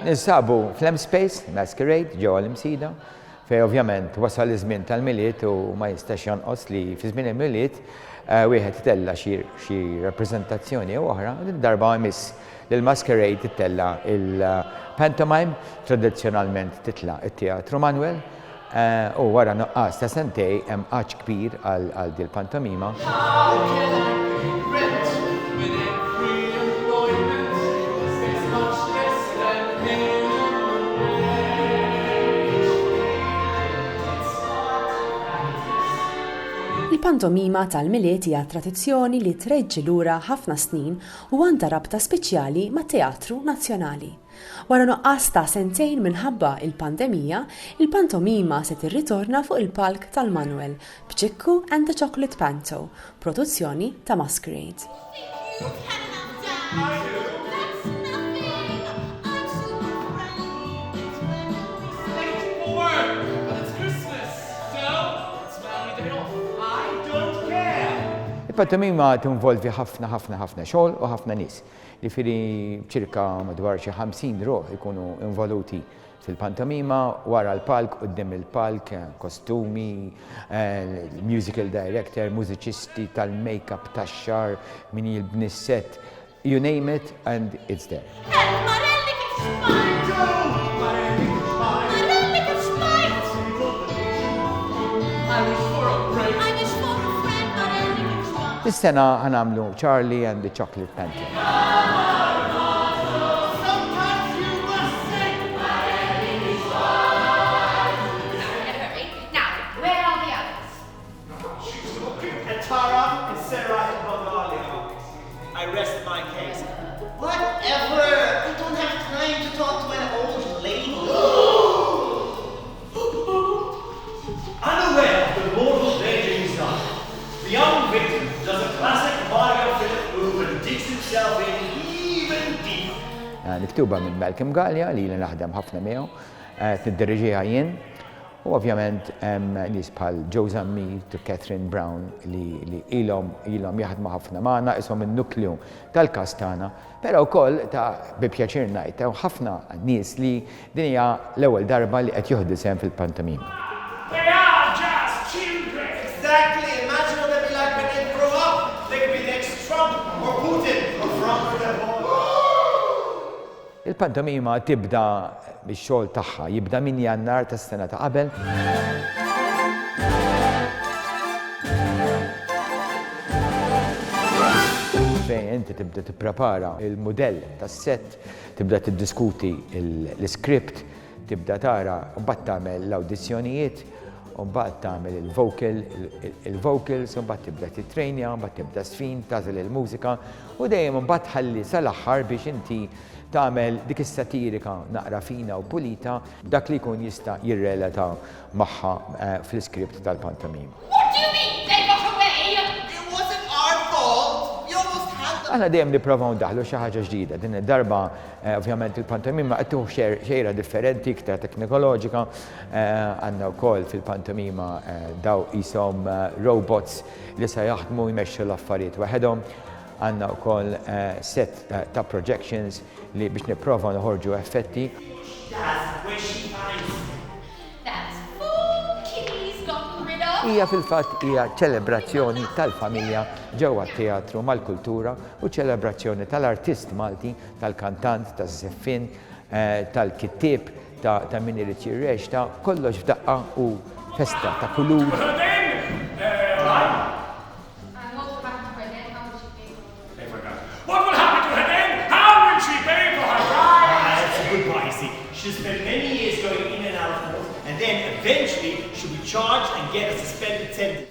Ninsabu fl-Hemm Space, Masquerade, ġewwa l-Imsida, fej ovvjament wasal iż-żmien tal-miliet u ma jistax jonqos li fi żmien il-miliet wieħed itella xi rappreżentazzjoni oħra, darba miss lil Masquerade titella il-pantomime, tradizzjonalment titla' it-Teatru Manuel, u wara nuqqas ta' sentej hemm qaċ kbir għal dil pantomima. Il-pantomima tal-miliet hija tradizzjoni li treġġi lura ħafna snin u għandha rabta speċjali mat-Teatru Nazzjonali. Wara nuqqas ta' sentejn minħabba il-pandemija, il-pantomima se tirritorna fuq il-palk tal-Manuel b'Chico and the Chocolate Panto, produzzjoni ta' Masquerade. Il-pantomima tinvolvi ħafna xogħol u ħafna nies. Jiġifieri ċirka madwar xi 50 ruħ ikunu involuti fil-pantomima wara l-palk, quddiem il-palk, kostumi, musical director, mużiċisti tal-make-up, tax-xar, min jilbni s-set, you name it and it's there. This-sena ħanamlu Charlie and the Chocolate Panto. Tara and Sarah and Bongalia. I rest my case. Whatever! I don't have time to talk to an old lady. Unaware of the mortal danger he's done, the young victim does a classic Mario Philip move and digs himself in even deeper. Niktuba minn Malcolm Gallia li naħdem ħafna miegħu, tiddirriġiha jien. U ovvjament nies bħal Joe Zammi to Catherine Brown li ilhom jaħdmu ħafna magħna ishom in-nukleu tal-Kastana, però wkoll ta' bi pjaċir ngħid hemm ħafna nies li din hija l-ewwel darba li qed jieħdu sehem fil-pantomima. They are just children. Exactly. Imagine what they'd be like when they grow up. They could be the next Trump or Putin or Trump for their boy. Il-pantomima tibda bix-xogħol tagħha, jibda minn Jannar tas-sena ta' qabel. Fejn inti tibda tipprepara il-mudell tas-sett, tibda tiddiskuti l-iskript, tibda tara u mbagħad tagħmel l-awdizzjonijiet, u mbagħad tagħmel il-vocals, u mbagħad tibda titrejnja, mbagħad tibda sfin, tażel il-mużika u dejjem mbagħad ħalli sal-aħħar biex inti tagħmel dik is-satirika naqra fina u pulita dak li jkun jista' jirrelata magħha fl-iskript tal-pantomima. What do you mean they got away? It wasn't our fault. You almost had them. Aħna dejjem nipprovaw ndaħlu xi ħaġa ġdida. Din id-darba ovvjament il-pantomima qed tieħu xejra differenti, iktar teknoloġika. Għandna wkoll fil-pantomima daw qishom robots li se jaħdmu jmexxu l-affarijiet waħedhom. Għandna wkoll set ta' projections li biex nipprova noħorġu effetti. That's where she finds. That's 4 kitties gotten rid of. Hija fil-fatt hija ċelebrazzjoni tal-familja ġewwa t-teatru mal-kultura u ċelebrazzjoni tal-artist Malti, tal-kantant, tas-seffin, tal-kittieb, ta' min irid jirreċta, kollox f'daqqa u festa ta' kulur. What will happen to her then? How will she pay for her bride? That's a good point, you see. She'll spend many years going in and out of court, and then eventually she'll be charged and get a suspended sentence.